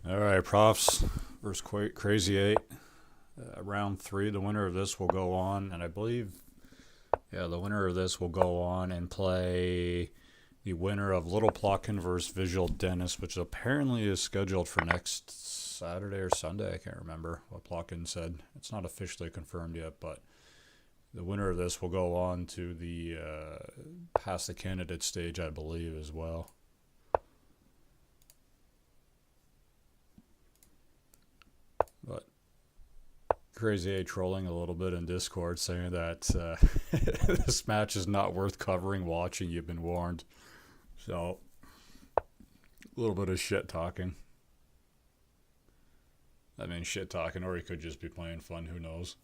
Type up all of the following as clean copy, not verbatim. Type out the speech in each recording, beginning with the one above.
All right, profs versus Crazy 8. Round 3. The winner of this will go on, and I believe, yeah, the winner of this will go on and play the winner of Little Plotkin versus Visual Dentist, which apparently is scheduled for next Saturday or Sunday. I can't remember what Plotkin said. It's not officially confirmed yet, but the winner of this will go on to the past the candidate stage, I believe, as well. But Crazy A trolling a little bit in Discord, saying that this match is not worth covering. Watching, you've been warned. So, a little bit of shit talking. I mean, shit talking, or he could just be playing fun. Who knows?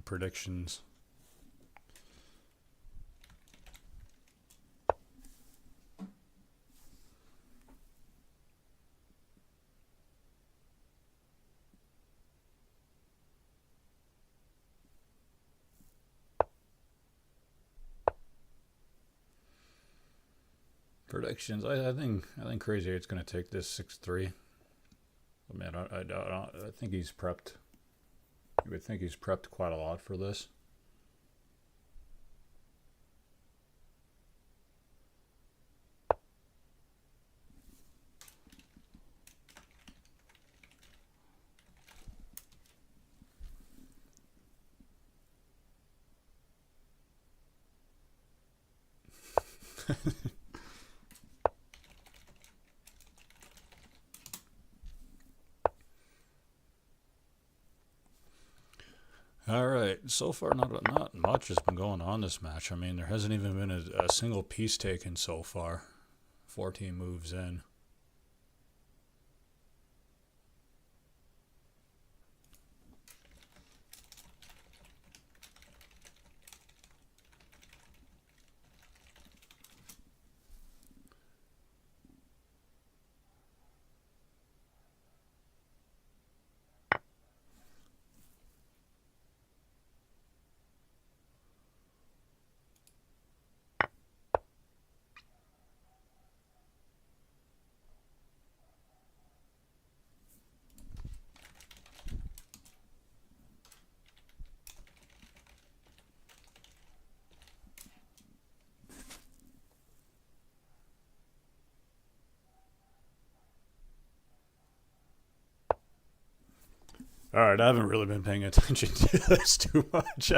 Predictions. Predictions. I think Crazy Eight's going to take this 6-3. I mean, I think he's prepped. You would think he's prepped quite a lot for this. All right. So far, not much has been going on this match. I mean, there hasn't even been a single piece taken so far. 14 moves in. All right, I haven't really been paying attention to this too much.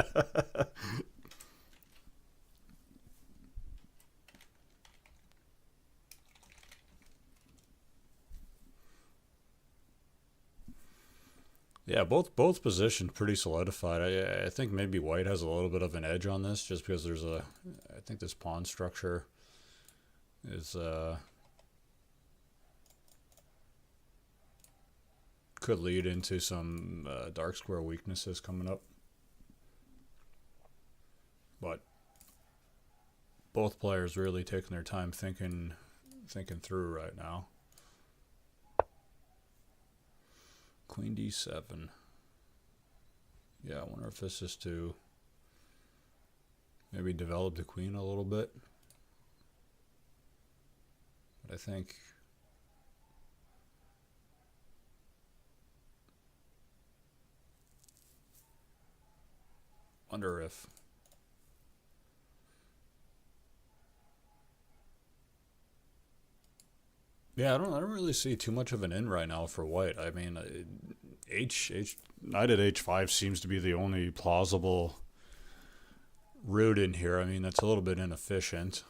Yeah, both positions pretty solidified. I think maybe White has a little bit of an edge on this, just because I think this pawn structure is could lead into some dark square weaknesses coming up. But both players really taking their time thinking through right now. Queen d7. Yeah, I wonder if this is to maybe develop the queen a little bit. But I think wonder if yeah, I don't really see too much of an in right now for White. I mean, knight at h5 seems to be the only plausible route in here. I mean, that's a little bit inefficient.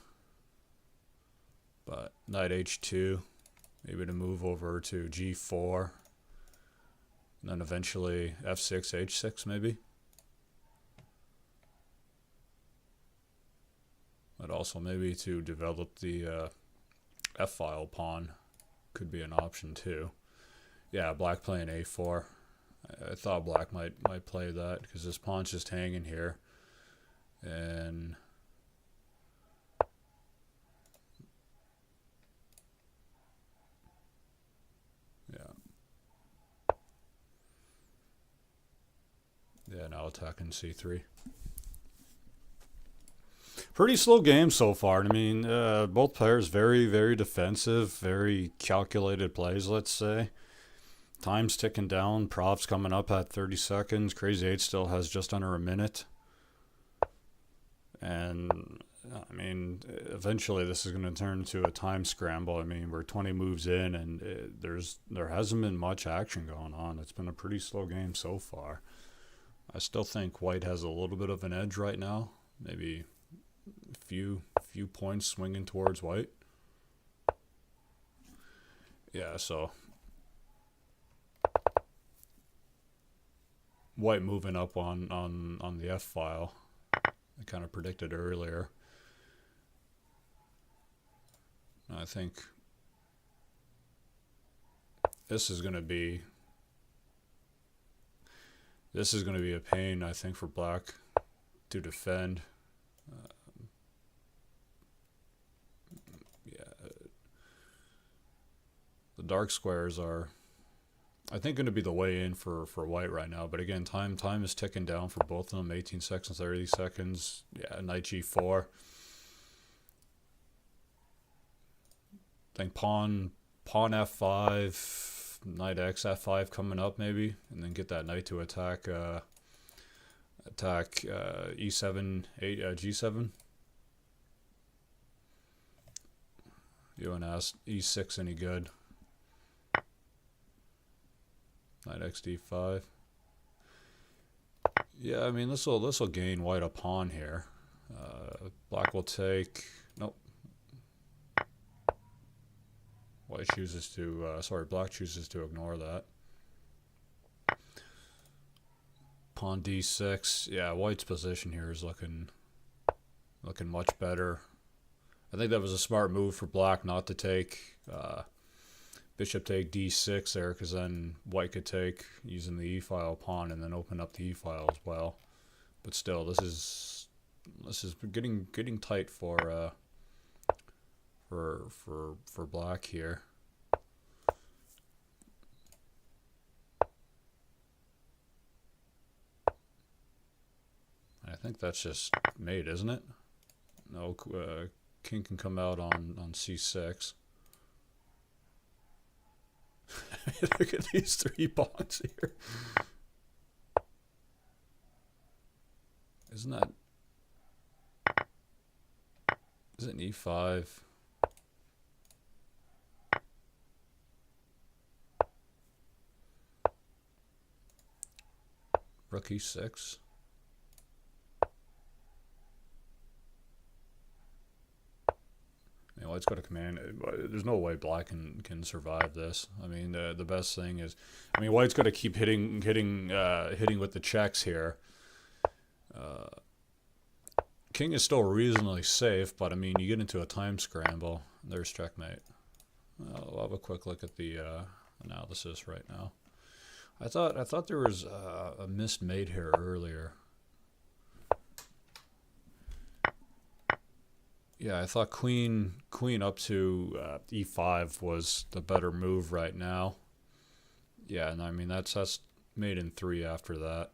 But knight h2, maybe to move over to g4, and then eventually f6, h6 maybe. But also maybe to develop the f-file pawn could be an option too. Yeah, black playing a4. I thought black might play that because this pawn's just hanging here, and now attacking c3. Pretty slow game so far. I mean, both players very, very defensive, very calculated plays, let's say. Time's ticking down. Prof's coming up at 30 seconds. Crazy 8 still has just under a minute. And, I mean, eventually this is going to turn into a time scramble. I mean, we're 20 moves in, and there hasn't been much action going on. It's been a pretty slow game so far. I still think White has a little bit of an edge right now. Maybe a few points swinging towards White. Yeah, so White moving up on the F file. I kind of predicted earlier. I think this is going to be a pain, I think, for Black to defend. Yeah, the dark squares are, I think, going to be the way in for White right now. But again, time is ticking down for both of them. 18 seconds, 30 seconds. Yeah, knight g4. I think pawn f5, knight x f5 coming up maybe, and then get that knight to attack e7, g7. You want to ask e6 any good? Knight x d5. Yeah, I mean this will gain White a pawn here. Black will take. Nope. White chooses to. Black chooses to ignore that. Pawn d6. Yeah, White's position here is looking much better. I think that was a smart move for Black not to take bishop take d6 there, because then White could take using the e-file pawn and then open up the e-file as well. But still, this is getting tight for Black here. I think that's just mate, isn't it? No, king can come out on c6. Look at these 3 pawns here. Isn't e5? Rook e6. White's got a command. There's no way Black can survive this. I mean, the best thing is, I mean, White's got to keep hitting with the checks here. King is still reasonably safe, but I mean, you get into a time scramble. There's checkmate. I'll have a quick look at the analysis right now. I thought there was a missed mate here earlier. Yeah, I thought queen up to e5 was the better move right now. Yeah, and I mean that's mate in 3 after that.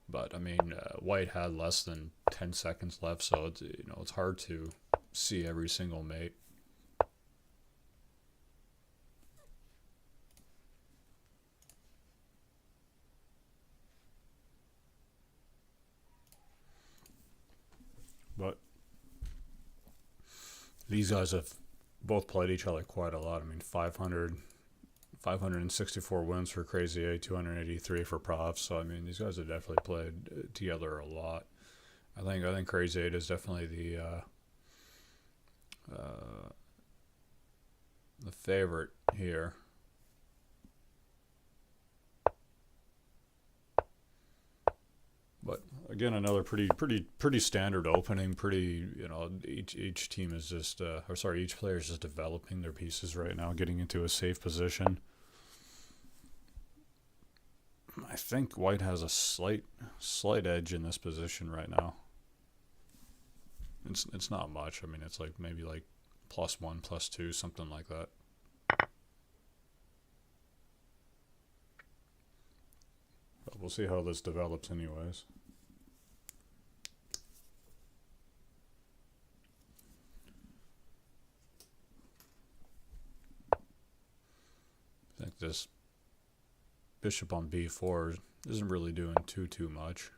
But I mean, White had less than 10 seconds left, so it's, it's hard to see every single mate. But these guys have both played each other quite a lot. I mean, 564 wins for Crazy 8, 283 for profz. So I mean, these guys have definitely played together a lot. I think Crazy 8 is definitely the favorite here. But again, another pretty standard opening. Each team is just, each player is just developing their pieces right now, getting into a safe position. I think White has a slight edge in this position right now. It's not much. I mean, it's like maybe like +1, +2, something like that. But we'll see how this develops anyways. this bishop on b4 isn't really doing too much.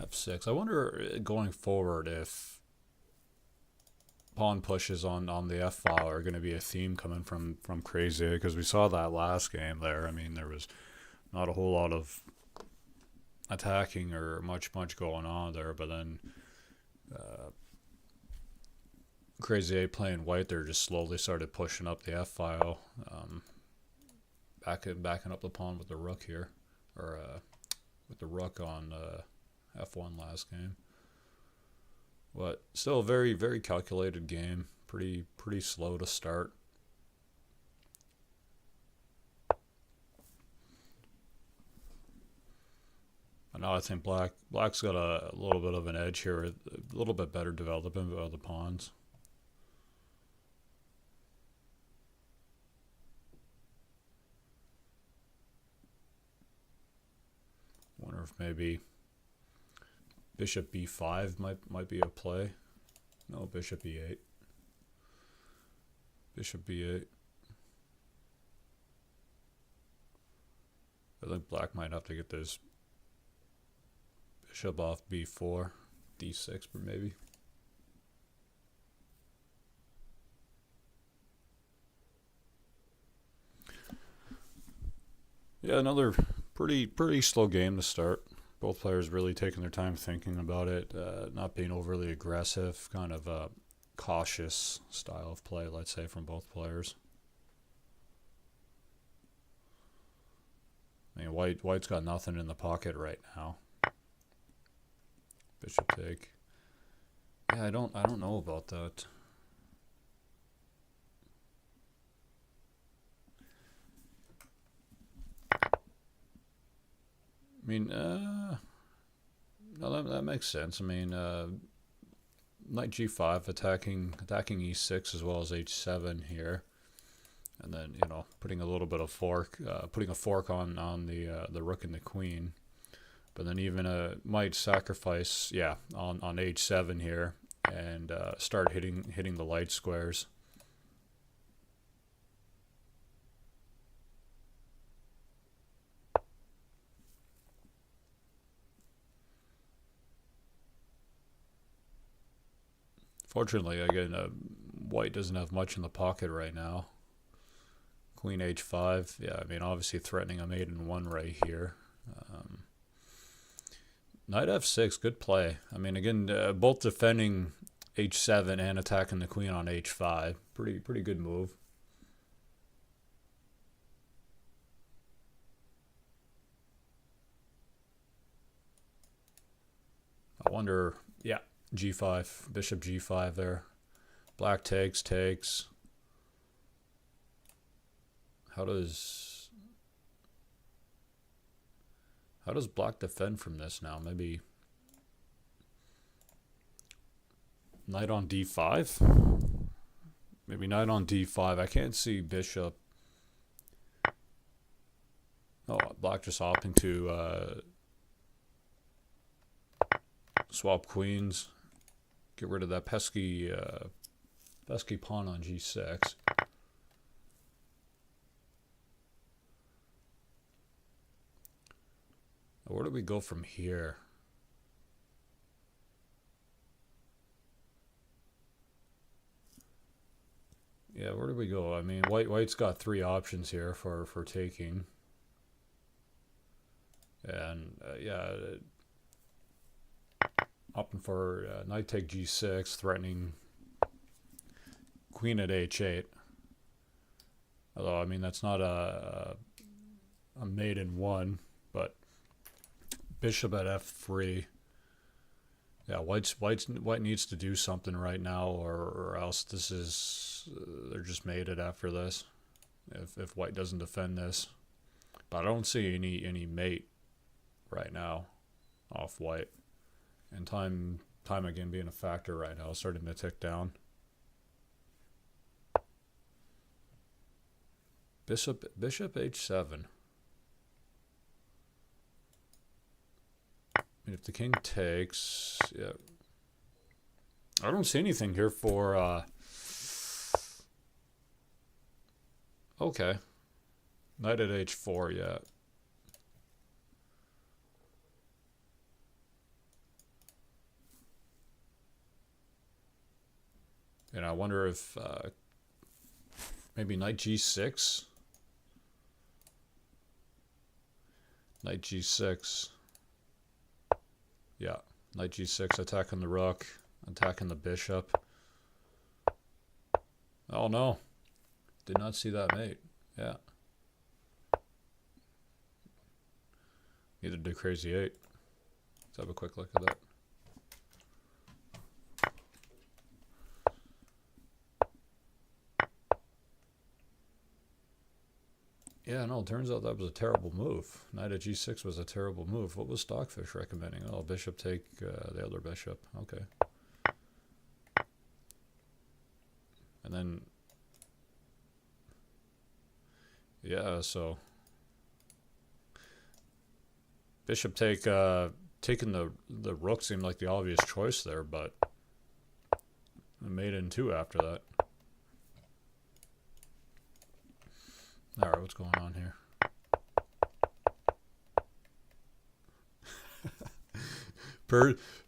f6. I wonder going forward if pawn pushes on the f file are going to be a theme coming from Crazy, because we saw that last game there. I mean, there was not a whole lot of attacking or much going on there, but then Crazy A playing white there just slowly started pushing up the f file, backing up the pawn with the rook here, or with the rook on f1 last game. But still a very calculated game. Pretty slow to start. But now I think black's got a little bit of an edge here, a little bit better development of the pawns. Wonder if maybe bishop b5 might be a play. No, bishop e8. Bishop b8. I think black might have to get this bishop off b4, d6 maybe. Yeah, another pretty slow game to start. Both players really taking their time thinking about it, not being overly aggressive, kind of a cautious style of play, let's say, from both players. I mean, white's got nothing in the pocket right now. Bishop take. Yeah, I don't know about that. I mean, no, that makes sense. I mean, knight g5 attacking e6 as well as h7 here, and then putting a little bit of putting a fork on the rook and the queen, but then even might sacrifice on h7 here and start hitting the light squares. Fortunately, again, white doesn't have much in the pocket right now. Queen h5, yeah, I mean, obviously threatening a mate in one right here. Knight f6, good play. I mean, again, both defending h7 and attacking the queen on h5. Pretty good move. I wonder, yeah. g5, bishop g5 there. Black takes. How does black defend from this now? Maybe knight on d5? Maybe knight on d5. I can't see bishop. Oh, black just opting to swap queens. Get rid of that pesky pawn on g6. Where do we go from here? Yeah, where do we go? I mean, white's got three options here for taking. And yeah, opting for knight take g6, threatening queen at h8. Although, I mean, that's not a mate in one, but bishop at f3. Yeah, white needs to do something right now, or else this is they're just mated after this. If white doesn't defend this, but I don't see any mate right now off white. And time again being a factor right now, starting to tick down. Bishop h7. And if the king takes, yeah. I don't see anything here for, okay. Knight at h4, yeah. And I wonder if maybe knight g6. Knight g6. Yeah, knight g6, attacking the rook, attacking the bishop. Oh no, did not see that mate. Yeah. Neither did crazy 8. Let's have a quick look at that. Yeah, no, it turns out that was a terrible move. Knight at g6 was a terrible move. What was Stockfish recommending? Oh, bishop take the other bishop. Okay. And then, yeah, so bishop take, taking the rook seemed like the obvious choice there, but I made in 2 after that. Alright, what's going on here?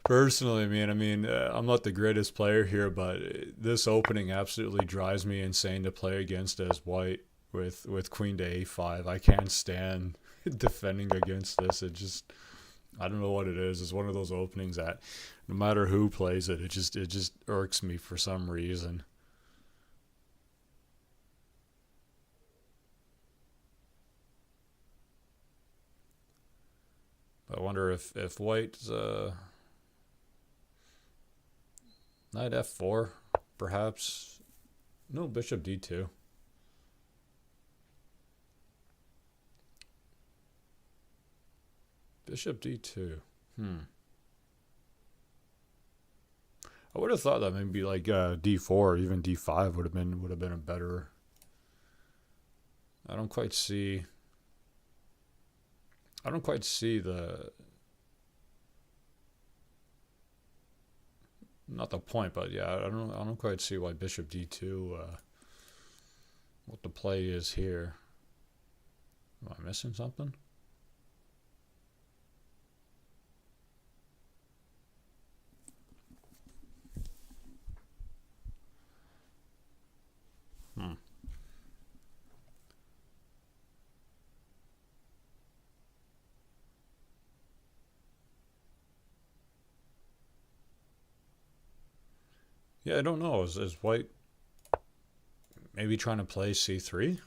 Personally, man, I'm not the greatest player here, but this opening absolutely drives me insane to play against as white with queen to a5. I can't stand defending against this. It just, I don't know what it is. It's one of those openings that no matter who plays it, it just irks me for some reason. I wonder if white's knight f4, perhaps. No, bishop d2. Bishop d2. I would have thought that maybe like d4 or even d5 would have been a better. I don't quite see the, not the point, but yeah, I don't quite see why bishop d2, what the play is here. Am I missing something? Yeah, I don't know. Is white maybe trying to play c3?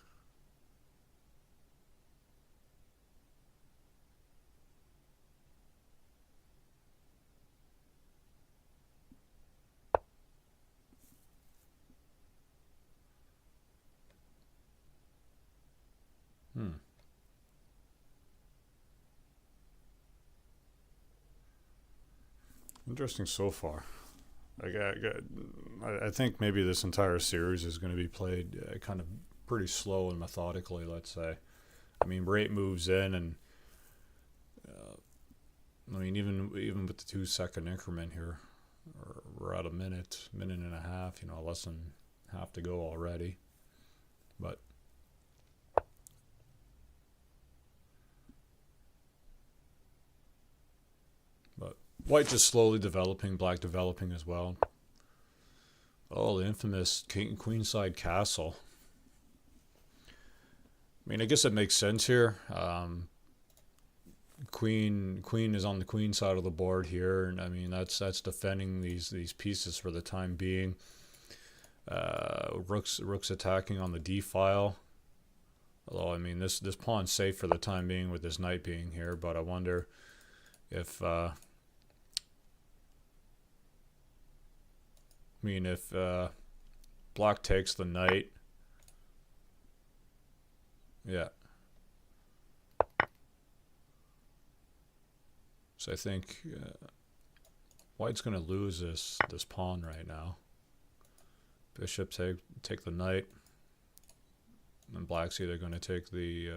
Interesting so far. Like, I think maybe this entire series is going to be played kind of pretty slow and methodically, let's say. I mean, rate moves in, and I mean, even with the 2-second increment here, we're at a minute and a half. You know, less than half to go already. But white just slowly developing, black developing as well. Oh, the infamous queenside castle. I mean, I guess it makes sense here. Queen is on the queen side of the board here, and I mean that's defending these pieces for the time being. Rook's attacking on the d file. Although I mean this pawn's safe for the time being with this knight being here, but I wonder if if black takes the knight. Yeah. So I think white's going to lose this pawn right now. Bishop take the knight. And black's either going to take the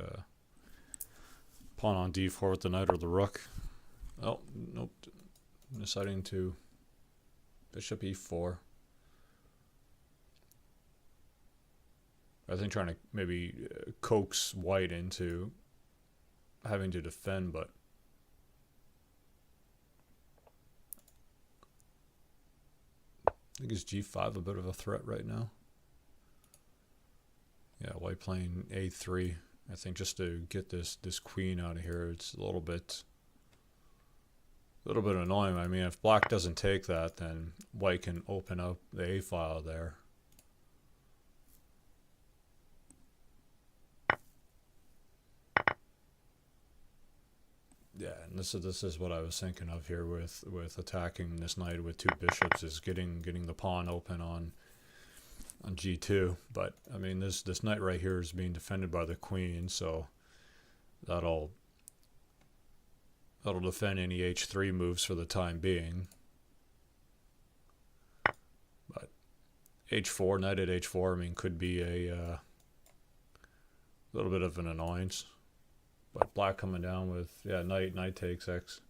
pawn on d4 with the knight or the rook. Oh, nope. Deciding to bishop e4. I think trying to maybe coax white into having to defend, but I think is g5 a bit of a threat right now. Yeah, white playing a3. I think just to get this queen out of here, it's a little bit annoying. I mean, if black doesn't take that, then white can open up the a file there. Yeah, and this is what I was thinking of here with attacking this knight with two bishops, is getting the pawn open on g2. But I mean, this knight right here is being defended by the queen, so that'll defend any h3 moves for the time being. But h4, knight at h4, I mean, could be a little bit of an annoyance. But black coming down with, yeah, knight takes x.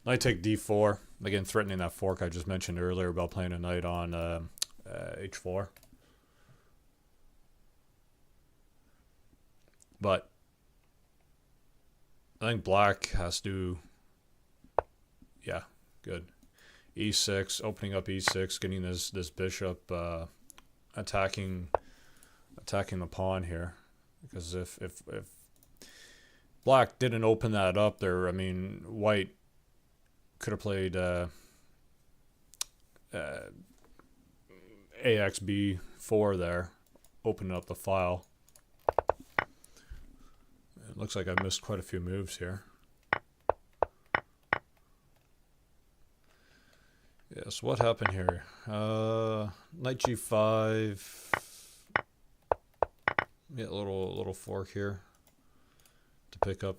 Knight take d4. Again, threatening that fork I just mentioned earlier about playing a knight on h4. But I think black has to, yeah, good. e6, opening up e6, getting this bishop attacking the pawn here. Because if black didn't open that up there, I mean, white could have played axb4 there, opening up the file. It looks like I missed quite a few moves here. Yeah, so what happened here? Knight g5. Yeah, a little fork here to pick up.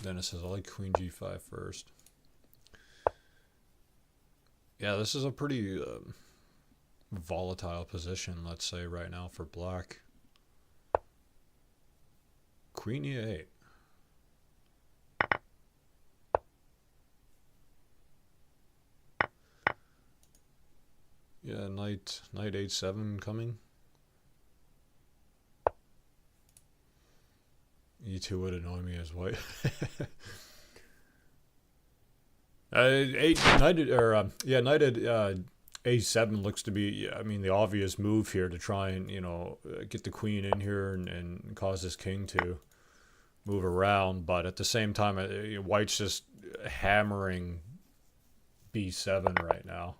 Dennis says, I like queen g5 first. Yeah, this is a pretty volatile position, let's say, right now for black. Queen e8. Yeah, knight h7 coming. e2 would annoy me as white. Knight at a7 looks to be, I mean, the obvious move here to try and, you know, get the queen in here and cause this king to move around. But at the same time, white's just hammering b7 right now.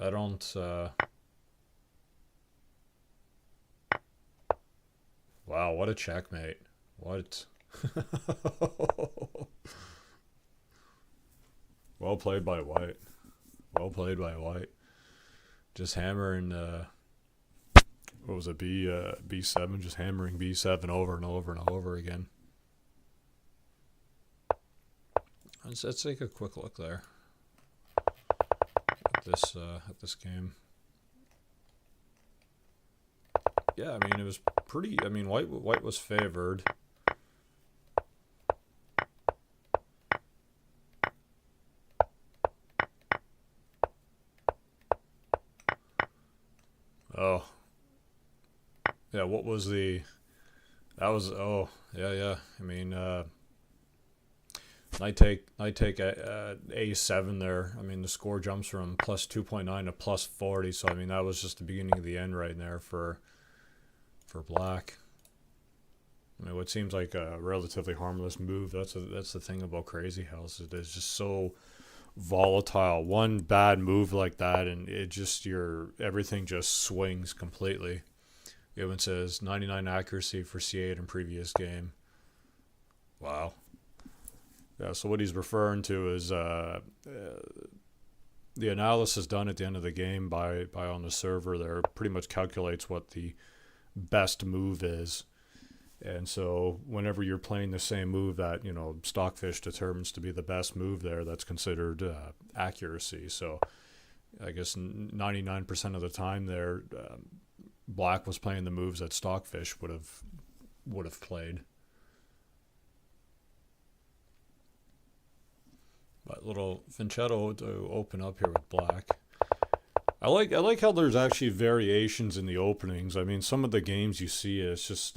I don't... Wow, what a checkmate. What? Well played by white. Well played by white. Just hammering, what was it, b7, just hammering b7 over and over and over again. Let's take a quick look there at this game. Yeah, I mean, it was pretty, I mean, white was favored. Oh. Yeah, what was the... That was... Oh, yeah. I mean, knight take a7 there. I mean, the score jumps from plus 2.9 to plus 40. So, I mean, that was just the beginning of the end right there for black. I mean, what seems like a relatively harmless move. That's the thing about Crazy House. It is just so volatile. One bad move like that, and it just everything just swings completely. It says 99 accuracy for c8 in previous game. Wow. Yeah. So what he's referring to is the analysis done at the end of the game by on the server there pretty much calculates what the best move is. And so whenever you're playing the same move that, Stockfish determines to be the best move there, that's considered accuracy. So I guess 99% of the time there, Black was playing the moves that Stockfish would have played. But little Finchetto to open up here with Black. I like how there's actually variations in the openings. I mean, some of the games you see, it's just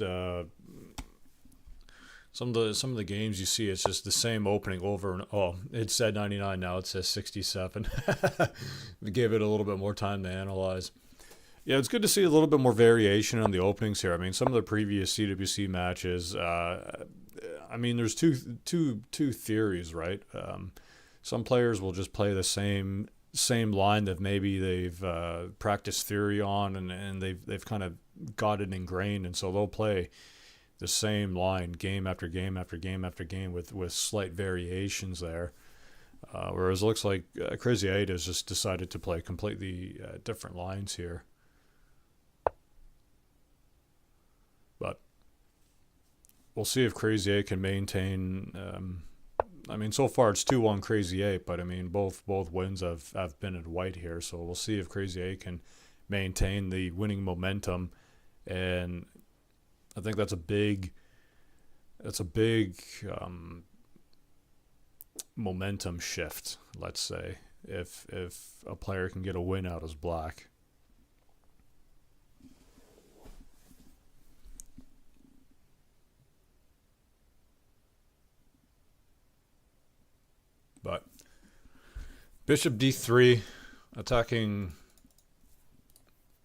some of the games you see, it's just the same opening over and it said 99, now it says 67. We gave it a little bit more time to analyze. Yeah, it's good to see a little bit more variation on the openings here. I mean, some of the previous CWC matches, I mean, there's two theories, right? Some players will just play the same line that maybe they've practiced theory on, and they've kind of got it ingrained, and so they'll play the same line game after game after game after game with slight variations there. Whereas it looks like Crazy 8 has just decided to play completely different lines here. But we'll see if Crazy 8 can maintain. I mean, so far it's 2-1 Crazy 8, but I mean, both wins have been at white here, so we'll see if Crazy 8 can maintain the winning momentum. And I think that's a big momentum shift, let's say, if a player can get a win out as Black. But Bishop D3, attacking.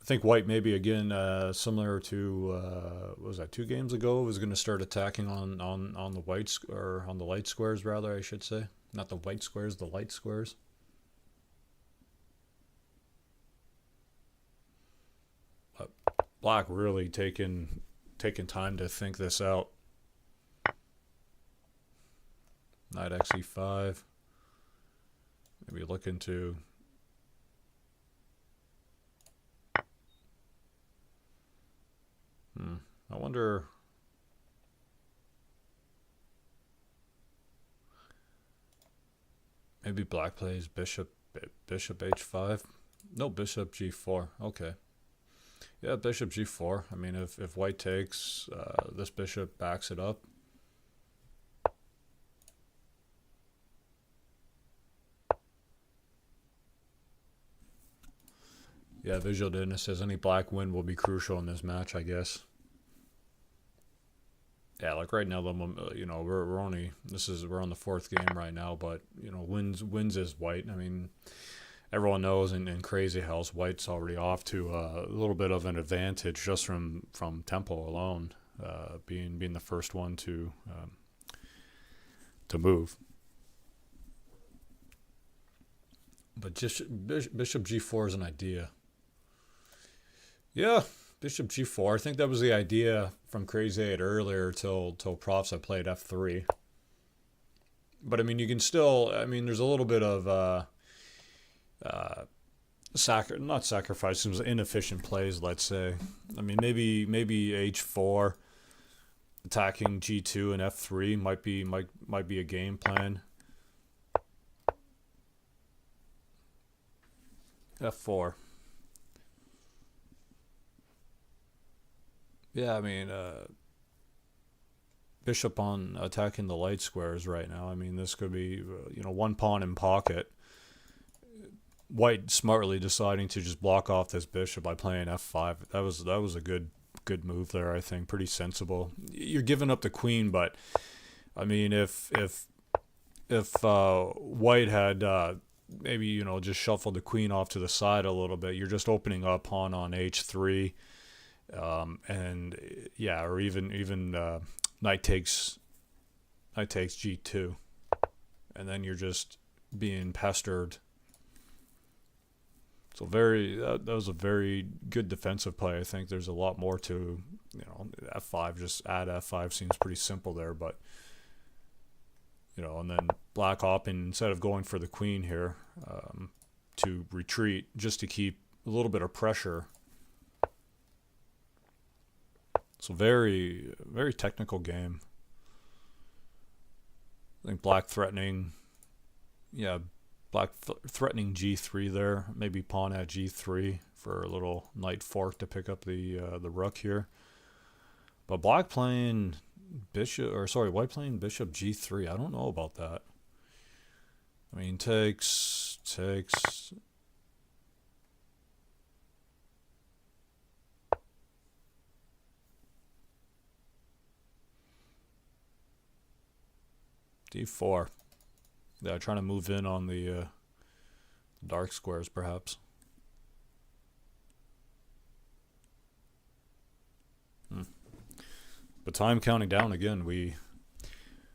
I think White maybe again similar to what was that 2 games ago, was going to start attacking on the whites, or on the light squares rather, I should say, not the white squares, the light squares. But Black really taking time to think this out. Knight xe5. Maybe look into. I wonder. Maybe Black plays bishop h5. No, bishop g4. Okay. Yeah, bishop g4. I mean, if White takes, this bishop backs it up. Yeah, Visual Didn't says any Black win will be crucial in this match, I guess. Yeah, like right now, we're on the 4th game right now, but wins is White. I mean, everyone knows in Crazy House, White's already off to a little bit of an advantage just from tempo alone, being the first one to move. But just bishop g4 is an idea. Yeah, bishop g4. I think that was the idea from Crazy 8 earlier till profz I played f3. But I mean, you can still. I mean, there's a little bit of not sacrifices, inefficient plays. Let's say. I mean, maybe h4, attacking g2 and f3 might be a game plan. f4. Yeah, I mean, bishop on attacking the light squares right now. I mean, this could be, one pawn in pocket. White smartly deciding to just block off this bishop by playing f5. That was a good move there, I think. Pretty sensible. You're giving up the queen, but I mean, if White had maybe just shuffled the queen off to the side a little bit, you're just opening up pawn on h3. And yeah, or even knight takes g2, and then you're just being pestered. So that was a very good defensive play. I think there's a lot more to f5. Just add f5 seems pretty simple there, but and then Black opting instead of going for the queen here to retreat, just to keep a little bit of pressure. It's a very, very technical game. I think black threatening, yeah, black threatening g3 there. Maybe pawn at g3 for a little knight fork to pick up the rook here. But black playing bishop, or sorry, white playing bishop g3. I don't know about that. I mean, takes. d4. Yeah, trying to move in on the dark squares, perhaps. But time counting down again.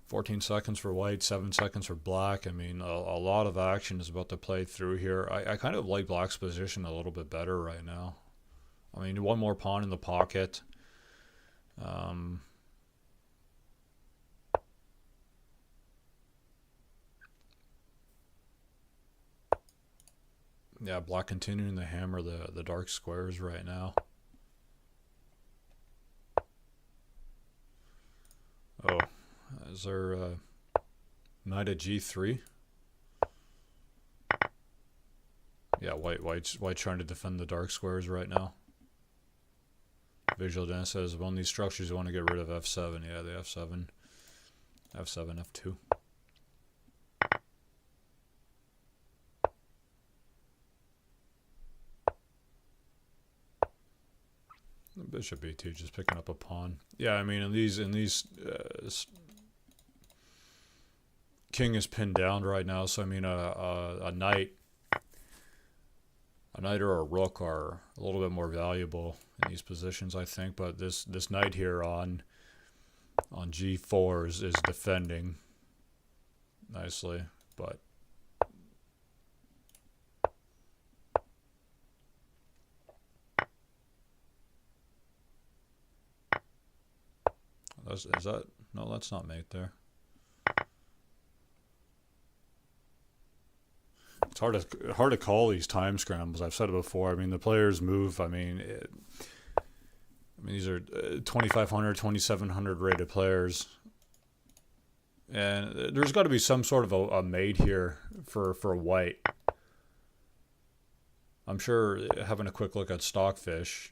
14 seconds for white, 7 seconds for black. I mean, a lot of action is about to play through here. I kind of like black's position a little bit better right now. I mean, one more pawn in the pocket. Yeah, black continuing to hammer the dark squares right now. Oh, is there knight at g3? Yeah, white's trying to defend the dark squares right now. Visual Dan says, on these structures you want to get rid of f7. Yeah, the f7, f2. Bishop e2, just picking up a pawn. Yeah, I mean, in these king is pinned down right now, so I mean, a knight or a rook are a little bit more valuable in these positions, I think. But this knight here on g4 is defending nicely, but. Is that? No, that's not mate there. It's hard to call these time scrambles. I've said it before. I mean, the players move. I mean, these are 2,500, 2,700 rated players, and there's got to be some sort of a mate here for white. I'm sure, having a quick look at Stockfish,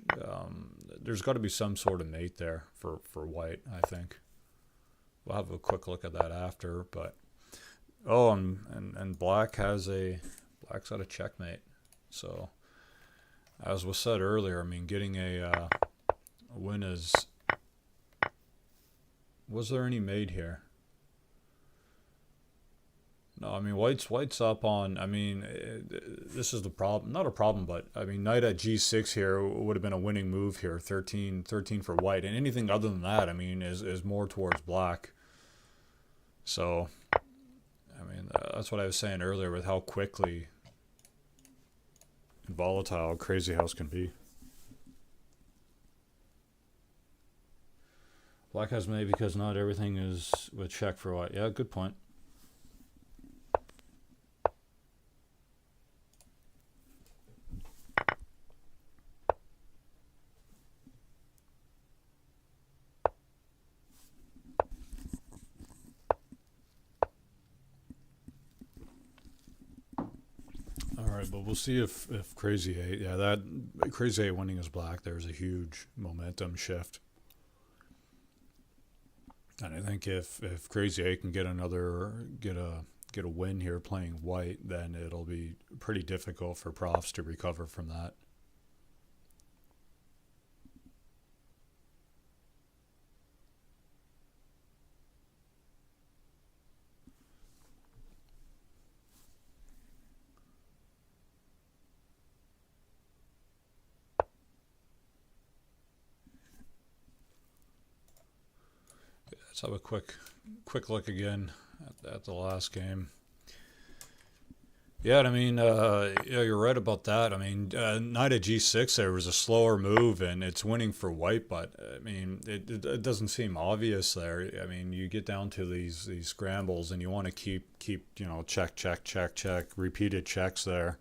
there's got to be some sort of mate there for white, I think. We'll have a quick look at that after, but oh, and black's got a checkmate. So, as was said earlier, I mean, getting a win is. Was there any mate here? No, I mean, white's up on, I mean, this is the problem, not a problem, but I mean, knight at g6 here would have been a winning move here, 13 for white, and anything other than that, I mean, is more towards black. So, I mean, that's what I was saying earlier with how quickly and volatile Crazy House can be. Black has mate because not everything is with check for white. Yeah, good point. But we'll see if Crazy 8, yeah, that Crazy 8 winning as black, there's a huge momentum shift. And I think if Crazy 8 can get a win here playing white, then it'll be pretty difficult for profs to recover from that. Let's have a quick look again at the last game. Yeah, I mean, yeah, you're right about that. I mean, knight at g6 there was a slower move, and it's winning for white, but I mean, it doesn't seem obvious there. I mean, you get down to these scrambles, and you want to keep you know, check, repeated checks there,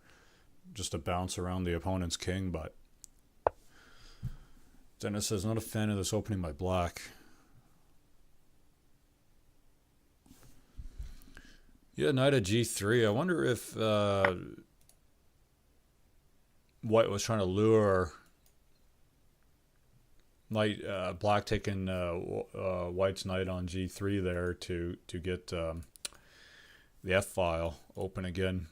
just to bounce around the opponent's king, but Dennis says, not a fan of this opening by black. Yeah, knight of g3. I wonder if white was trying to lure knight, black taking white's knight on g3 there to get the f file open again.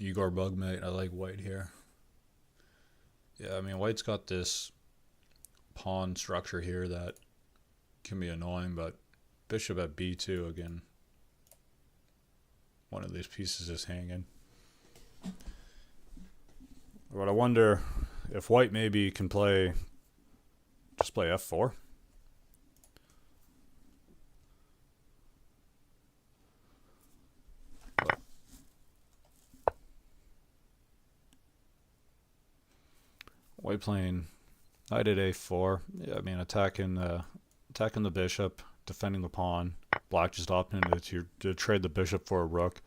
Igor Bugmate, I like white here. Yeah, I mean, white's got this pawn structure here that can be annoying, but bishop at b2 again. One of these pieces is hanging. But I wonder if white maybe can just play f4. White playing knight at a4. Yeah, I mean attacking the bishop, defending the pawn. Black just opting to trade the bishop for a rook.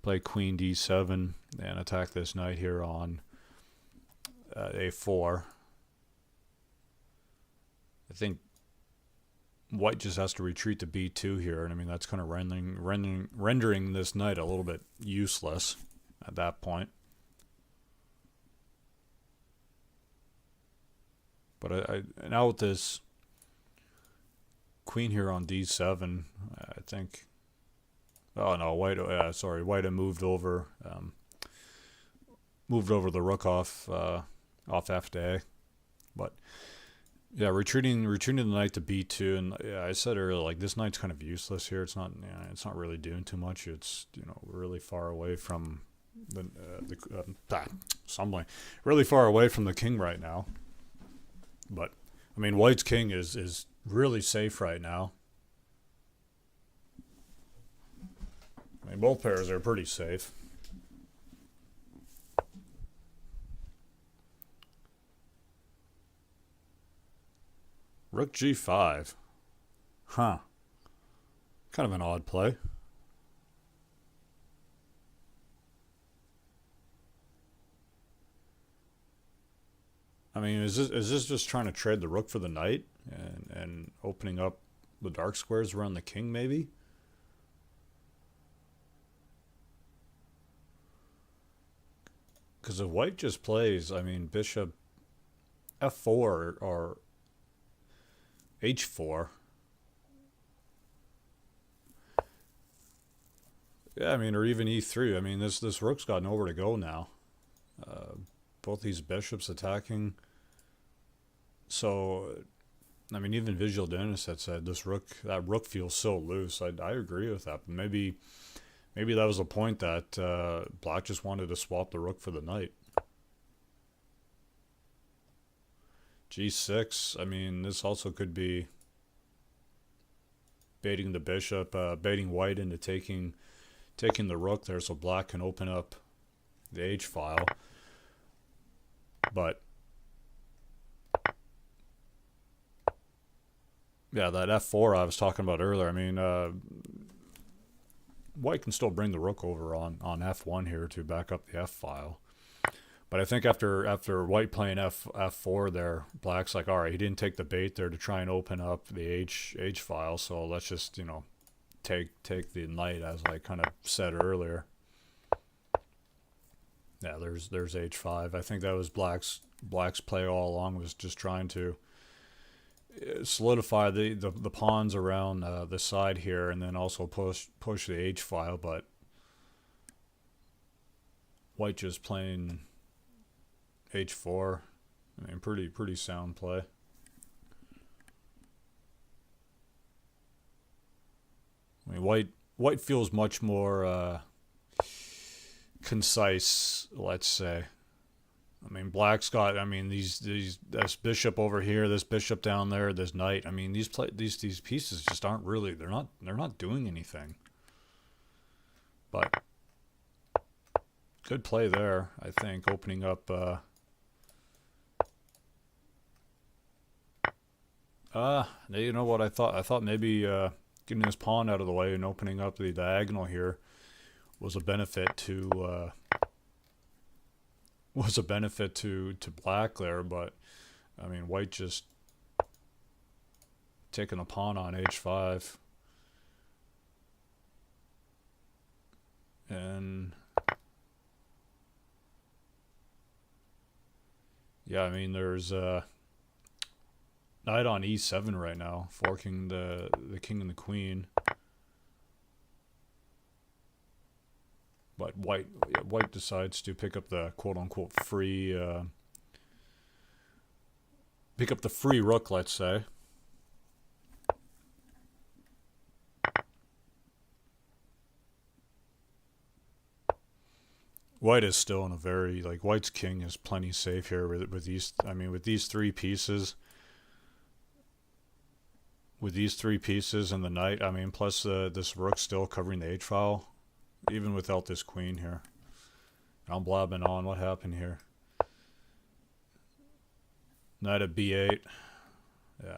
Play queen d7 and attack this knight here on a4. I think white just has to retreat to b2 here, and I mean that's kind of rendering this knight a little bit useless at that point. But I now with this queen here on d7, I think. Oh no, white. Sorry, white had moved over the rook off f to a. But yeah, retreating the knight to b2, and yeah, I said earlier, like this knight's kind of useless here. It's not really doing too much. It's really far away from really far away from the king right now. But I mean, white's king is really safe right now. I mean, both pairs are pretty safe. Rook g5. Huh. Kind of an odd play. I mean, is this just trying to trade the rook for the knight and opening up the dark squares around the king maybe? Because if white just plays, I mean, bishop f4 or h4. Yeah, I mean, or even e3. I mean, this rook's got nowhere to go now. Both these bishops attacking. So, I mean, even Visual Dennis had said that rook feels so loose. I agree with that. But maybe that was a point that black just wanted to swap the rook for the knight. g6. I mean, this also could be baiting the bishop, baiting white into taking the rook there, so black can open up the h file. But yeah, that f4 I was talking about earlier. I mean, white can still bring the rook over on f1 here to back up the f file. But I think after white playing f4 there, black's like, all right, he didn't take the bait there to try and open up the h file, so let's just take the knight, as I kind of said earlier. Yeah, there's h5. I think that was black's play all along, was just trying to solidify the pawns around the side here, and then also push the h file. But white just playing h4. I mean, pretty sound play. I mean, white feels much more concise, let's say. I mean, black's got, I mean, this bishop over here, this bishop down there, this knight. I mean, these pieces just aren't really, they're not doing anything. But good play there, I think, opening up you know what I thought maybe getting this pawn out of the way and opening up the diagonal here was a benefit to to black there, but I mean white just taking a pawn on h5, and yeah, I mean there's knight on e7 right now, forking the king and the queen. But white decides to pick up the quote-unquote free, pick up the free rook, let's say. White is still in a very, like, white's king is plenty safe here with these, I mean, with these three pieces. With these three pieces and the knight, I mean, plus this rook still covering the h-file. Even without this queen here. I'm blabbing on. What happened here? Knight at b8. Yeah.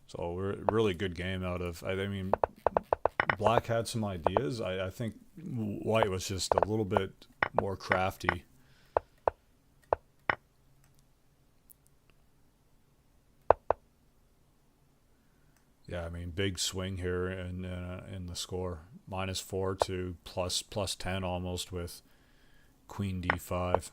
So really good game out of... I mean, black had some ideas. I think white was just a little bit more crafty. Yeah, I mean, big swing here in the score. -4 to plus 10 almost with queen d5.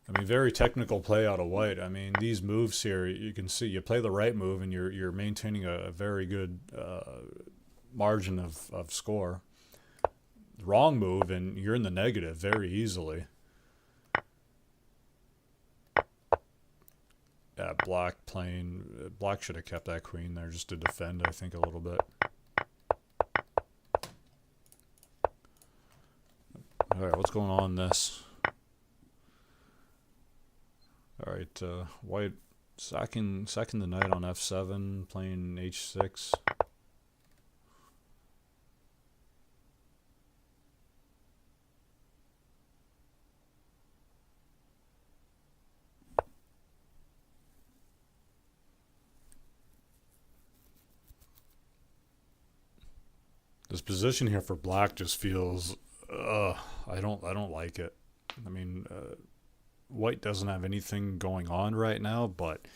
I mean, very technical play out of white. I mean, these moves here, you can see you play the right move and you're maintaining a very good margin of score. The wrong move and you're in the negative very easily. Yeah, black should have kept that queen there just to defend, I think, a little bit. Alright, what's going on in this? Alright, white sacking the knight on f7, playing h6. This position here for black just feels, I don't like it. I mean, white doesn't have anything going on right now, but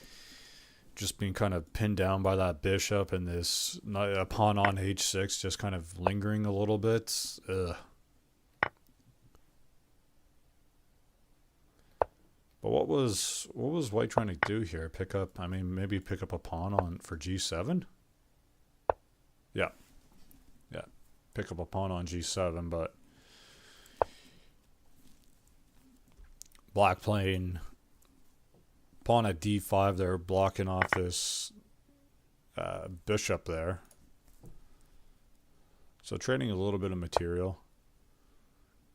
just being kind of pinned down by that bishop and this pawn on h6 just kind of lingering a little bit. But what was white trying to do here? Pick up, I mean, maybe pick up a pawn on for g7? Yeah. Yeah, pick up a pawn on g7, but black playing pawn at d5 there, blocking off this bishop there. So trading a little bit of material.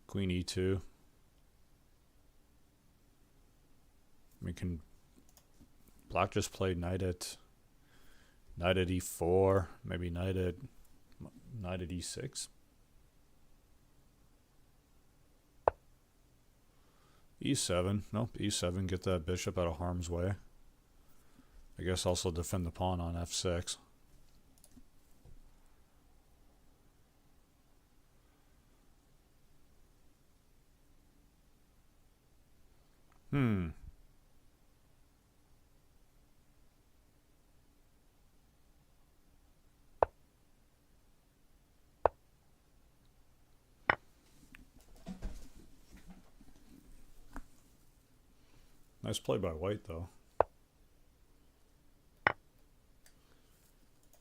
Queen e2. We can... Black just played knight at e4, maybe knight at e6. e7. Nope, e7. Get that bishop out of harm's way. I guess also defend the pawn on f6. Nice play by white, though.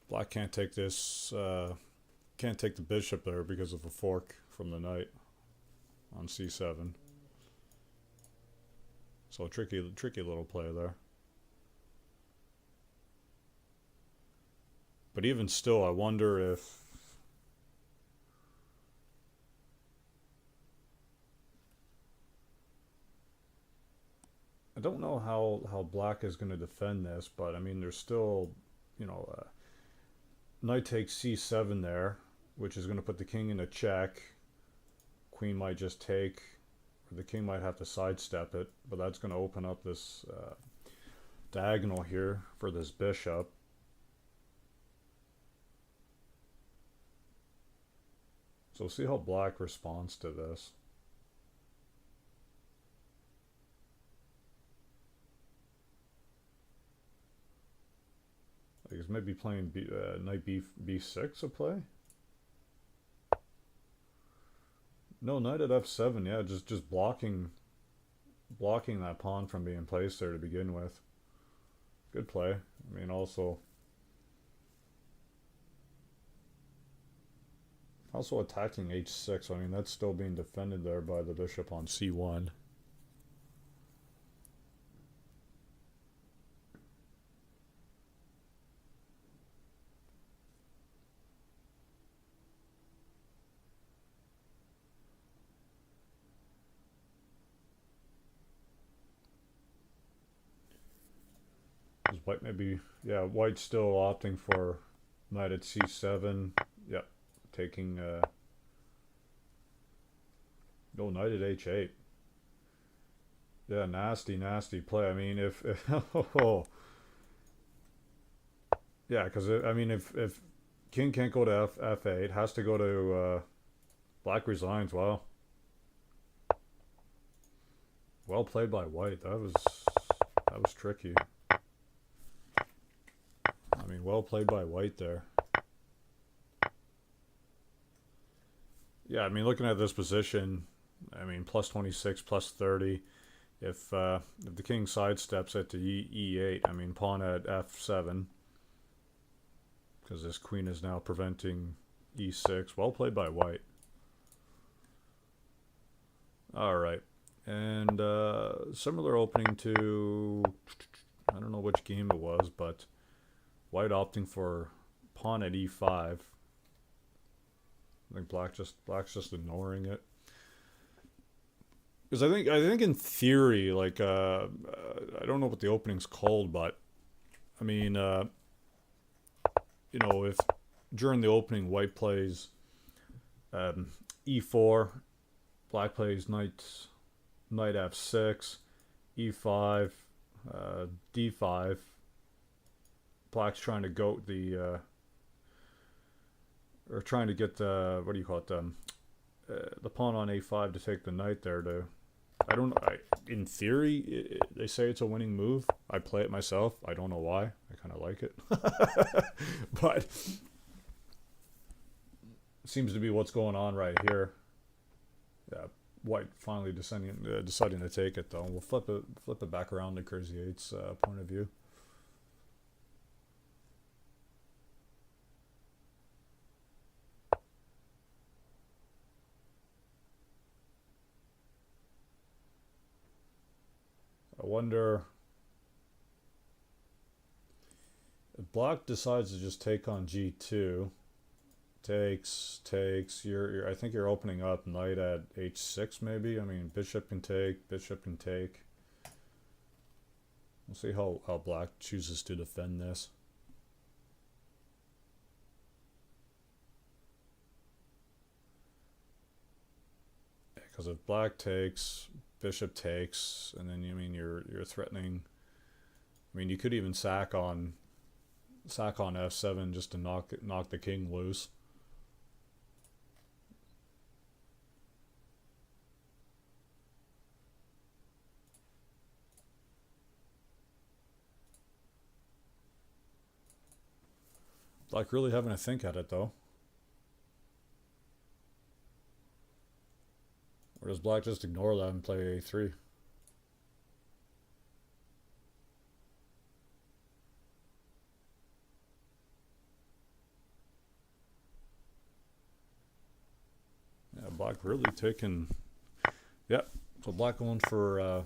Black can't take this, can't take the bishop there because of a fork from the knight on c7. So tricky little play there. But even still, I wonder if... I don't know how black is going to defend this, but I mean, there's still, you know, knight takes c7 there, which is going to put the king in a check. Queen might just take, or the king might have to sidestep it, but that's going to open up this diagonal here for this bishop. So we'll see how black responds to this. I guess maybe playing knight b6 a play. No, knight at f7. Yeah, just blocking that pawn from being placed there to begin with. Good play. I mean, also attacking h6. I mean, that's still being defended there by the bishop on c1. White maybe, yeah, white's still opting for knight at c7. Yep, taking, no, knight at h8. Yeah, nasty play. I mean, if oh, yeah, because I mean, if king can't go to f8, has to go to black resigns. Wow, well played by white. That was tricky. I mean, well played by white there. Yeah, I mean, looking at this position, I mean, plus 26, plus 30. If the king sidesteps it to e8, I mean, pawn at f7, because this queen is now preventing e6. Well played by white. All right, and similar opening to, I don't know which game it was, but white opting for pawn at e5. I think black's just ignoring it. Because I think in theory, like I don't know what the opening's called, but I mean, you know, if during the opening white plays e4, black plays knight f6, e5, d5. Black's trying to goat the or trying to get the, what do you call it, the pawn on a5 to take the knight there. To, I don't know, in theory they say it's a winning move. I play it myself. I don't know why. I kind of like it. But it seems to be what's going on right here. Yeah, white finally deciding to take it, though. We'll flip it back around to Crazy 8's point of view. I wonder if black decides to just take on g2, takes. I think you're opening up knight at h6 maybe. I mean, bishop can take. We'll see how black chooses to defend this. Because if black takes, bishop takes, and then, I mean, you're threatening. I mean, you could even sack on f7 just to knock the king loose. Black really having a think at it, though. Or does black just ignore that and play a3? Yeah, black really taking... Yep, so black going for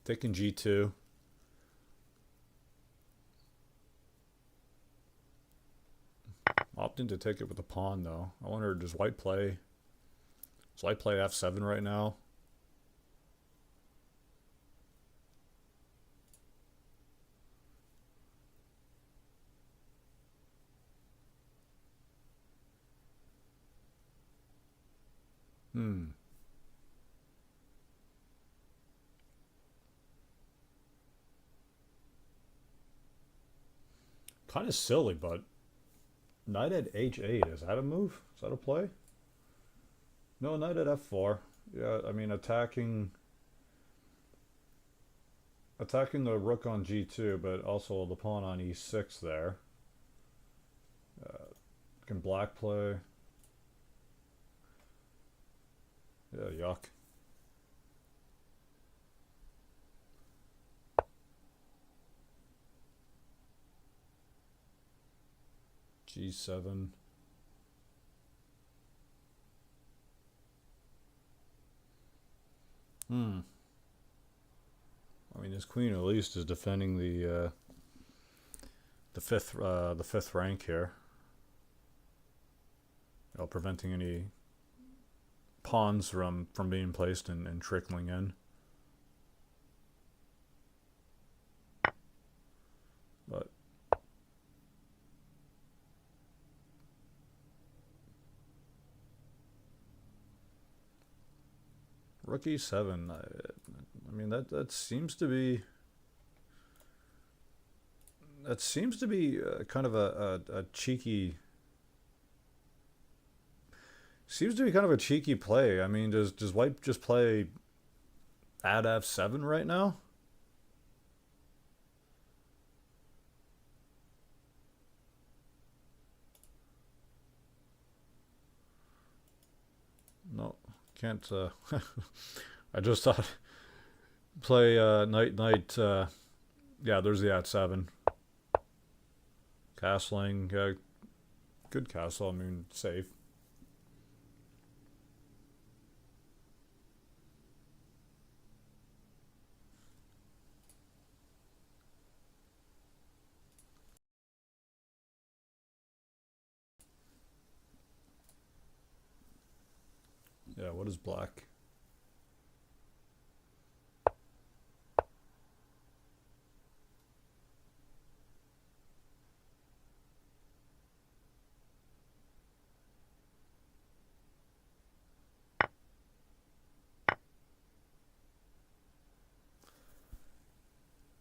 taking g2. Opting to take it with a pawn, though. I wonder, does white play... Does white play f7 right now? Kind of silly, but knight at h8, is that a move? Is that a play? No, knight at f4. Yeah, I mean attacking the rook on g2, but also the pawn on e6 there. Can black play? Yeah, yuck. g7. I mean, this queen at least is defending the fifth rank here. You know, preventing any pawns from being placed and trickling in. But rook e7. I mean that seems to be kind of a cheeky. Seems to be kind of a cheeky play. I mean, does white just play at f7 right now? No, can't. I just thought play knight. Yeah, there's the at7. Castling. Good castle. I mean, safe. Yeah, what is black?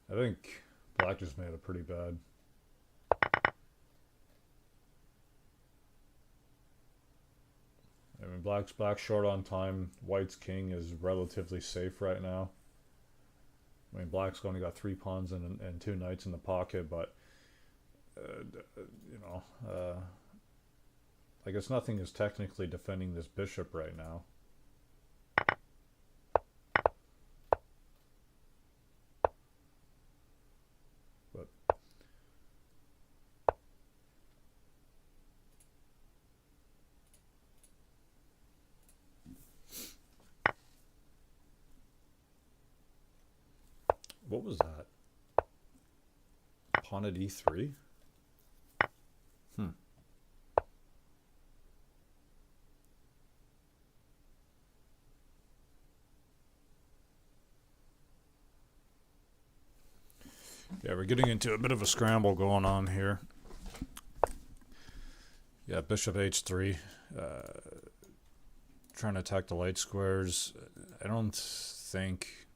I think black just made it pretty bad. I mean, black's short on time. White's king is relatively safe right now. I mean, black's only got 3 pawns and 2 knights in the pocket, but you know, I guess nothing is technically defending this bishop right now. But what was that? Pawn at e3? Yeah, we're getting into a bit of a scramble going on here. Yeah, bishop h3. Trying to attack the light squares. I don't think...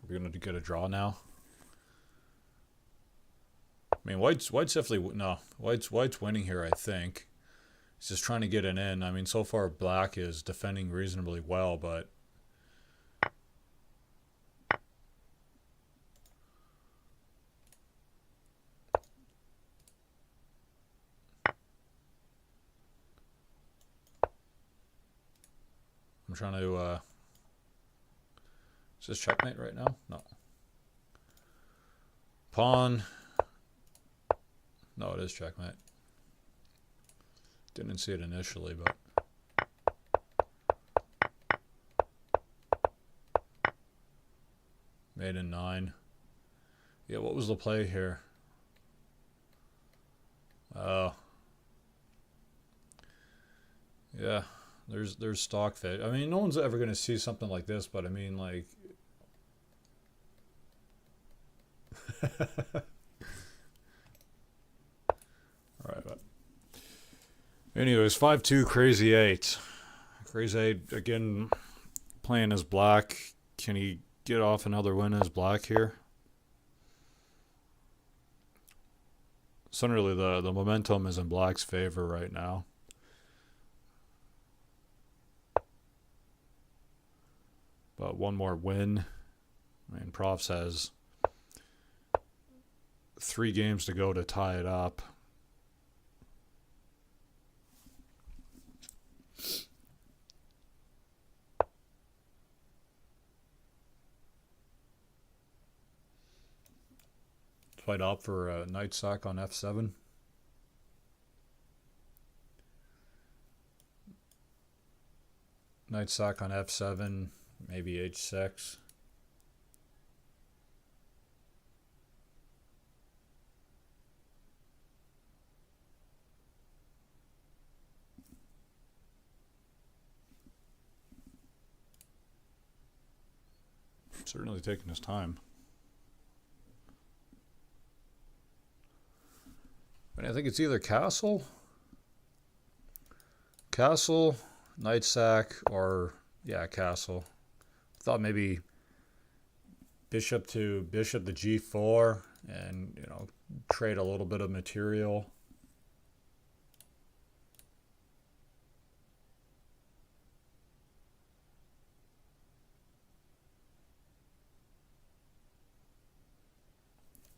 We're going to get a draw now. I mean, white's definitely... No, white's winning here, I think. He's just trying to get an in. I mean, so far black is defending reasonably well, but I'm trying to is this checkmate right now? No. Pawn. No, it is checkmate. Didn't see it initially, but made in 9. Yeah, what was the play here? Oh. Yeah, there's stock fit. I mean, no one's ever going to see something like this, but I mean, like... Alright, but... Anyways, 5-2, Crazy 8. Crazy 8, again, playing as black. Can he get off another win as black here? Certainly the momentum is in black's favor right now. But one more win. I mean, profz has 3 games to go to tie it up. Fight up for a knight sack on f7. Knight sack on f7, maybe h6. Certainly taking his time. I think it's either castle, knight sack, or yeah, castle. Thought maybe bishop to g4, and trade a little bit of material.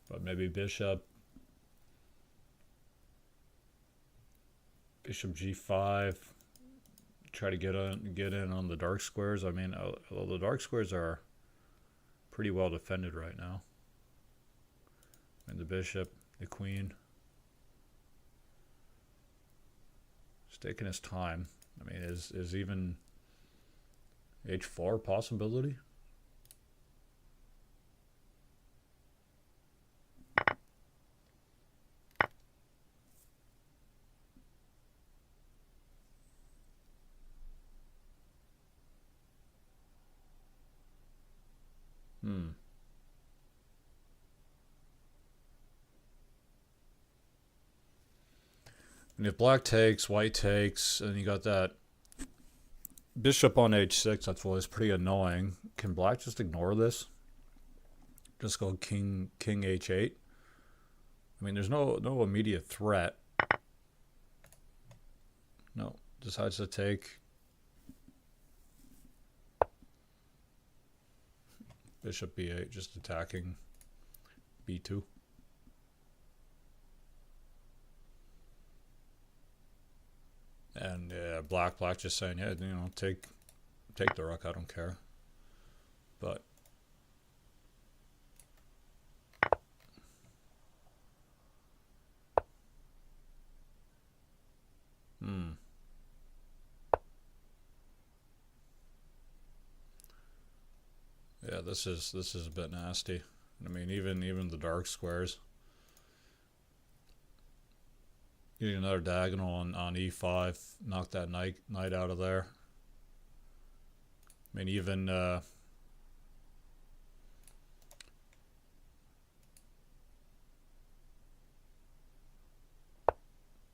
But maybe bishop g5, try to get in on the dark squares. I mean, although the dark squares are pretty well defended right now. And the bishop, the queen. He's taking his time. I mean, is even h4 a possibility? And if black takes, white takes, and you got that bishop on h6, that's always pretty annoying. Can black just ignore this? Just go king h8? I mean, there's no immediate threat. No, decides to take. Bishop b8, just attacking b2. And black just saying, yeah, take the rook, I don't care. But yeah, this is a bit nasty. I mean, even the dark squares. Getting another diagonal on e5, knock that knight out of there. I mean, even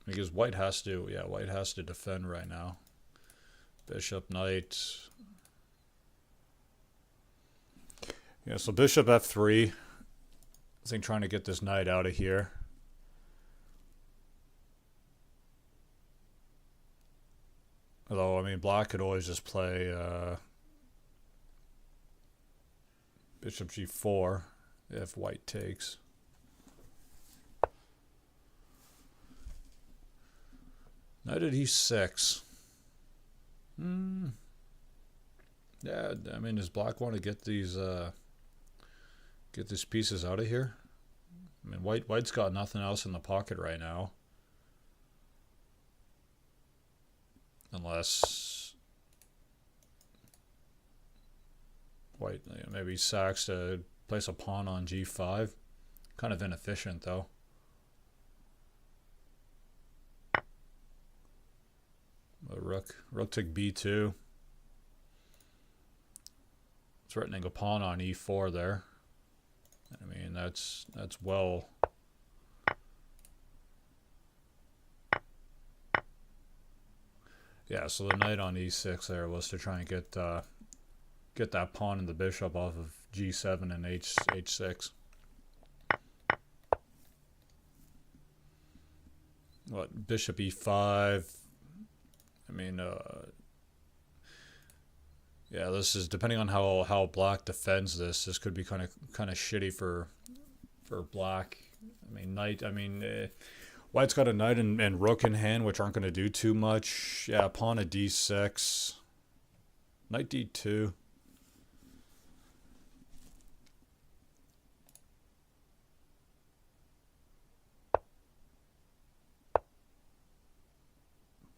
because white has to defend right now. Bishop, knight. Yeah, so bishop f3. I think trying to get this knight out of here. Although, I mean, black could always just play bishop g4 if white takes. Knight at e6. Yeah, I mean, does black want to get these pieces out of here? I mean, white's got nothing else in the pocket right now. Unless white maybe sacks to place a pawn on g5. Kind of inefficient, though. Rook took b2. Threatening a pawn on e4 there. I mean, that's well. Yeah, so the knight on e6 there was to try and get get that pawn and the bishop off of g7 and h6. What, bishop e5? I mean, yeah, this is depending on how black defends this. This could be kind of shitty for black. I mean, knight. I mean, white's got a knight and rook in hand, which aren't going to do too much. Yeah, pawn at d6, knight d2.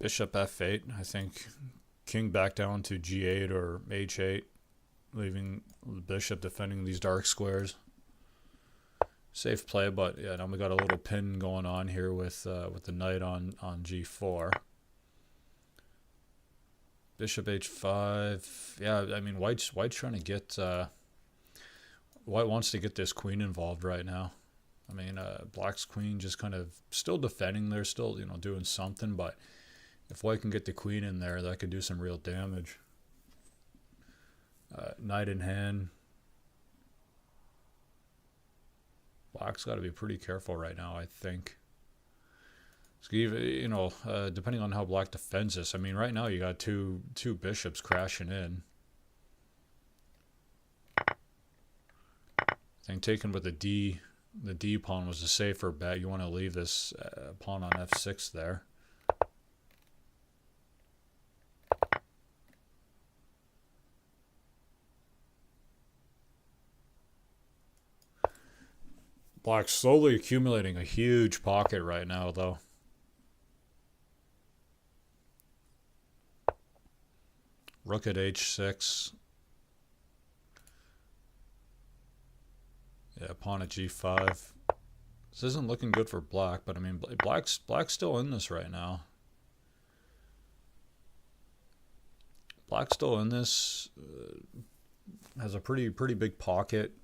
Bishop f8. I think king back down to g8 or h8, leaving the bishop defending these dark squares. Safe play, but yeah, now we got a little pin going on here with the knight on g4. Bishop h5. Yeah, I mean white's trying to get white wants to get this queen involved right now. I mean, black's queen just kind of still defending. They're still, you know, doing something, but if white can get the queen in there, that could do some real damage. Knight in hand. Black's got to be pretty careful right now, I think. So, you know, depending on how black defends this. I mean, right now you got two bishops crashing in. I think taken with the D pawn was a safer bet. You want to leave this pawn on f6 there. Black's slowly accumulating a huge pocket right now, though. Rook at h6. Yeah, pawn at g5. This isn't looking good for black, but I mean, black's still in this right now. Black's still in this. Has a pretty big pocket.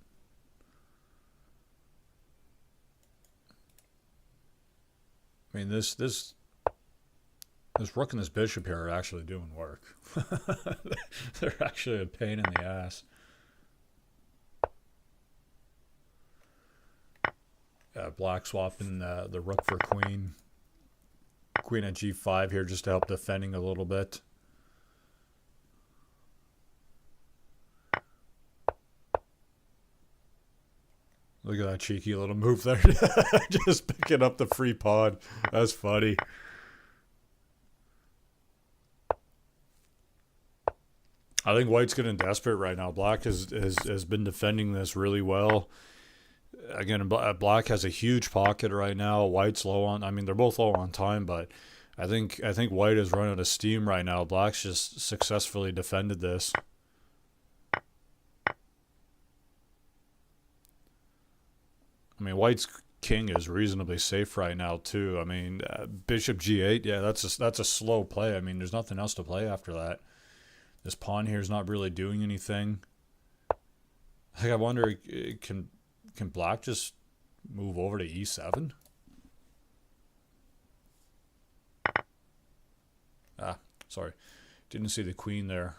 I mean, this rook and this bishop here are actually doing work. They're actually a pain in the ass. Black swapping the rook for queen. Queen at g5 here just to help defending a little bit. Look at that cheeky little move there. Just picking up the free pawn. That's funny. I think white's getting desperate right now. Black has been defending this really well. Again, black has a huge pocket right now. White's low on. I mean, they're both low on time, but I think white is running out of steam right now. Black's just successfully defended this. I mean, white's king is reasonably safe right now too. I mean, bishop g8. Yeah, that's a slow play. I mean, there's nothing else to play after that. This pawn here is not really doing anything. Like, I wonder, can black just move over to e7? Ah, sorry, didn't see the queen there.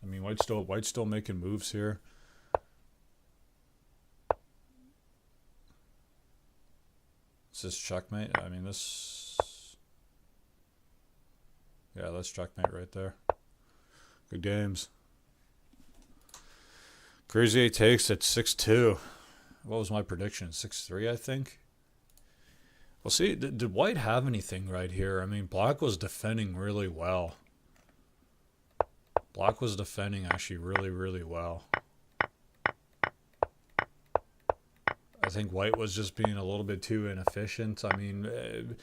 I mean, white's still making moves here. Is this checkmate? I mean, this... Yeah, that's checkmate right there. Good games. Crazy 8 takes at 6-2. What was my prediction? 6-3, I think? Well, see, did white have anything right here? I mean, black was defending really well. Black was defending actually really well. I think white was just being a little bit too inefficient. I mean,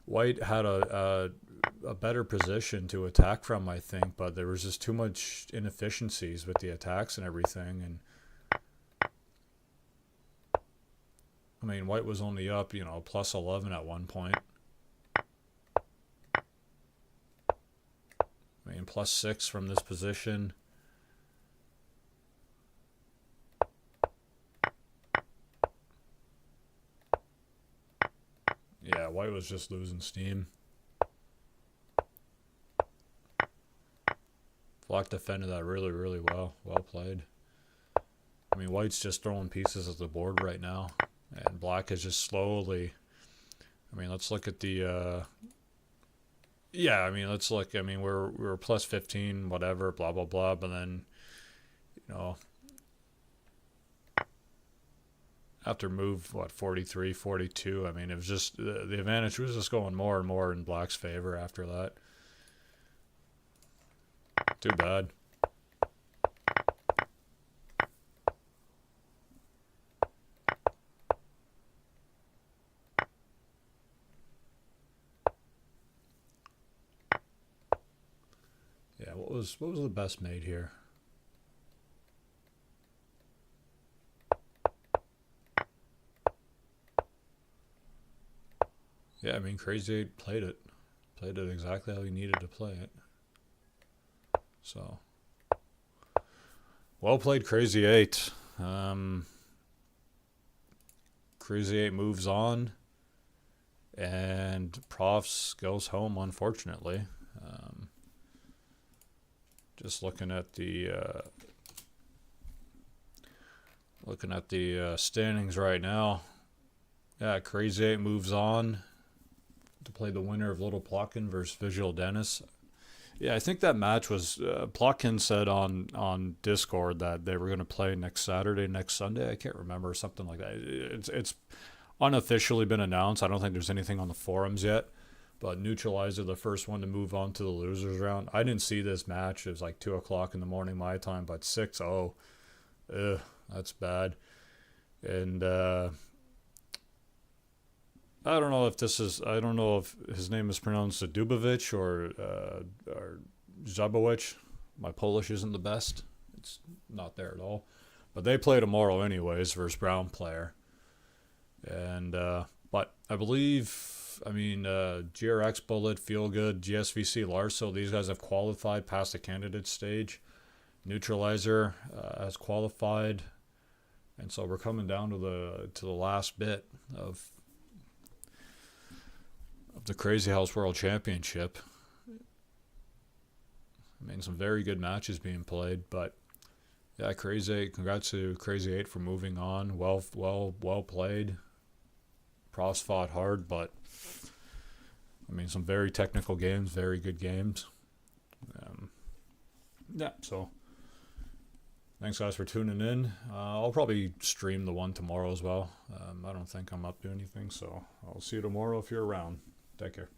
white had a better position to attack from, I think, but there was just too much inefficiencies with the attacks and everything. And I mean, white was only up, you know, plus 11 at one point. I mean, plus 6 from this position. Yeah, white was just losing steam. Black defended that really, really well. Well played. I mean, White's just throwing pieces at the board right now, and Black is just slowly. I mean, let's look at the. Yeah, I mean, let's look. I mean, we're plus 15, whatever, blah blah blah, but then, you know, after move 43, 42. I mean, it was just the advantage was just going more and more in Black's favor after that. Too bad. Yeah, what was the best made here? Yeah, I mean, Crazy 8 played it. Played it exactly how he needed to play it. So, well played, Crazy 8. Crazy 8 moves on, and profz goes home, unfortunately. Just looking at the standings right now. Yeah, Crazy 8 moves on to play the winner of Little Plotkin versus Visual Dennis. Yeah, I think that match was Plotkin said on Discord that they were going to play next Saturday, next Sunday. I can't remember, something like that. It's unofficially been announced. I don't think there's anything on the forums yet. But Neutralizer, the first one to move on to the losers round. I didn't see this match. It was like 2 o'clock in the morning my time, but 6-0. That's bad. And I don't know if his name is pronounced Dubovich or Zabowicz. My Polish isn't the best. It's not there at all. But they play tomorrow anyways versus Brown player. And but I believe, GRX Bullet, Feel Good, GSVC Larso, these guys have qualified past the candidate stage. Neutralizer has qualified, and so we're coming down to the last bit of the Crazy House World Championship. I mean, some very good matches being played, but yeah, Crazy 8. Congrats to Crazy 8 for moving on. Well played. profz fought hard, but I mean, some very technical games, very good games. Yeah, so thanks guys for tuning in. I'll probably stream the one tomorrow as well. I don't think I'm up to anything, so I'll see you tomorrow if you're around. Take care.